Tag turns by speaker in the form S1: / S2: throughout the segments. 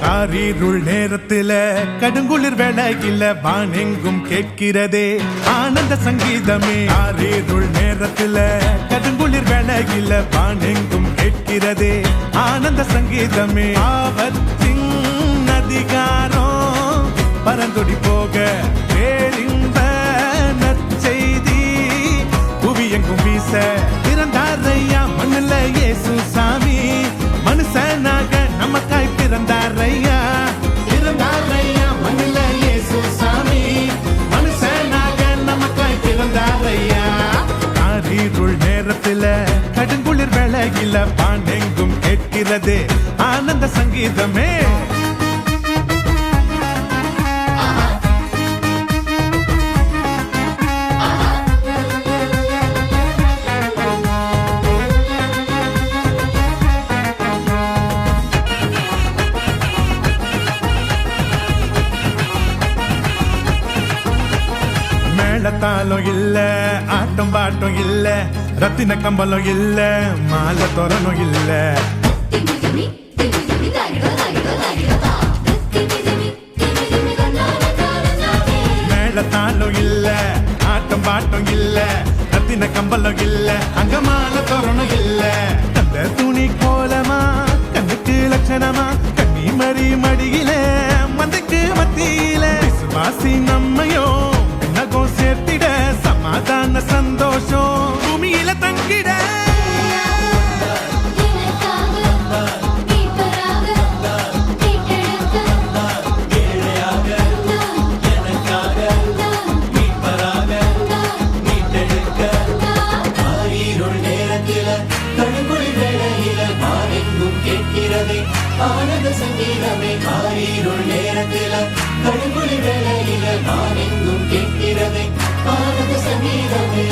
S1: காரிருள் நேரத்தில கடுங்குளிர் வேளையில வானெங்கும் கேட்கிறதே ஆனந்த சங்கீதமே. காரிருள் நேரத்தில கடுங்குளிர் வேளையில வானெங்கும் கேட்கிறதே ஆனந்த சங்கீதமே. ஆபத்தின் அதிகாரம் பரந்தொடி போக பேரின்ப நற்செய்தி புவியெங்கும் வீச பிறந்தாரையா மண்ணுல இயேசு சாமி. மனுஷனாக நமக்காய் பிறந்தாரையா பிறந்தாரையா மண்ணுல இயேசு சாமி. மனுஷனாக நமக்காய் பிறந்தாரையா. காரிருள் நேரத்தில கடுங்குளிர் வேளையில வானெங்கும் கேட்கிறதே ஆனந்த சங்கீதமே. மேளத்தாளம் இல்ல, ஆட்டம் பாட்டம் இல்ல, ரத்தின கம்பளம் இல்ல, மாலை தோரணம் இல்ல. மேளத்தாளம் இல்ல, ஆட்டம் பாட்டம் இல்ல, ரத்தின கம்பளம் இல்ல, அங்க மாலை தோரணம் இல்ல. அந்த துணி கோலமா கண்ணுக்கு லட்சணமா கண்ணி மறி மடியில மந்தைக்கு மத்தியில விசுவாசி நம்மையோ நகம் சேர்த்திட சமாதான சந்தோஷம் பூமியில தங்கிட.
S2: ஆனந்த சங்கீதமே. காரிருள் நேரத்தில கடுங்குளிர் வேளையில வானெங்கும் கேட்கிறதே ஆனந்த சங்கீதமே.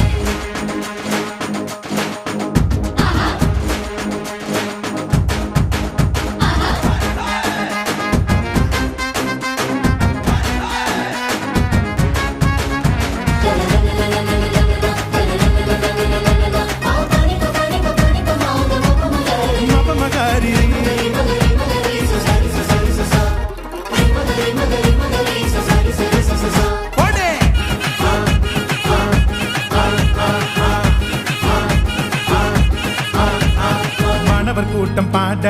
S1: கூட்டம் பாட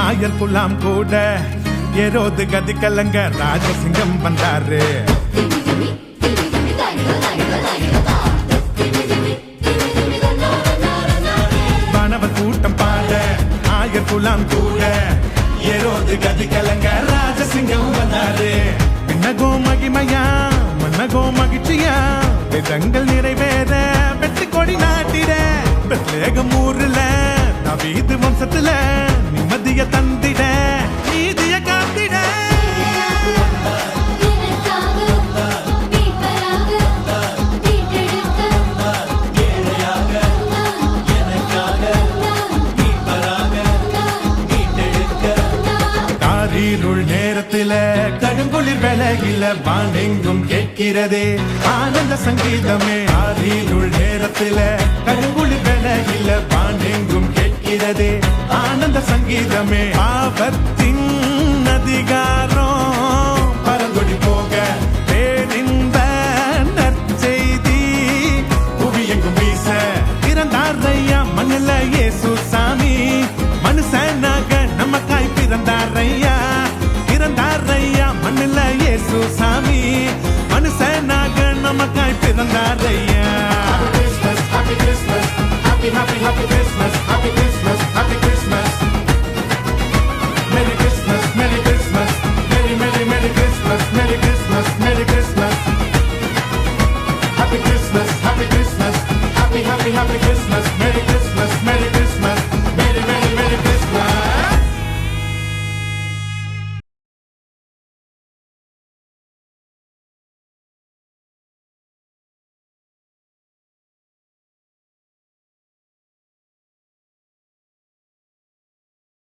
S1: ஆயர் குலாம் கூட ஏரோது கதி கலங்க ராஜசிங்கம் வந்தாரு. வானவர் கூட்டம் பாட ஆயர் குலாம் கூட ஏரோது கதி கலங்க ராஜசிங்கம் வந்தாரு. விண்ணகோ மகிமையா மன்னகோ மகிழ்ச்சியா விதங்கள் நிறைவேற வெற்றி கொடி நாட்டிட பெத்லேகம் ஊர்ல வீது வம்சத்துல நிம்மதிய தந்திட நீதிய காத்திட. காரிருள் நேரத்தில கடுங்குளிர் வேளையில வானெங்கும் கேட்கிறதே ஆனந்த சங்கீதமே. காரிருள் நேரத்தில கடுங்குளிர் வேளையில வானெங்கும் கேட்கிறதே ஆனந்த சங்கீதமே. ஆபத்தின் அதிகாரம் பரந்தொடி போக பேரின்ப நற்செய்தி புவியெங்கும் வீச பிறந்தாரையா மண்ணுல இயேசு சாமி. மனுஷனாக நமக்காய் பிறந்தாரையா பிறந்தாரையா மண்ணுல இயேசு சாமி. மனுஷனாக நமக்காய் பிறந்தாரையா. Happy Christmas, happy Christmas, happy happy happy Christmas.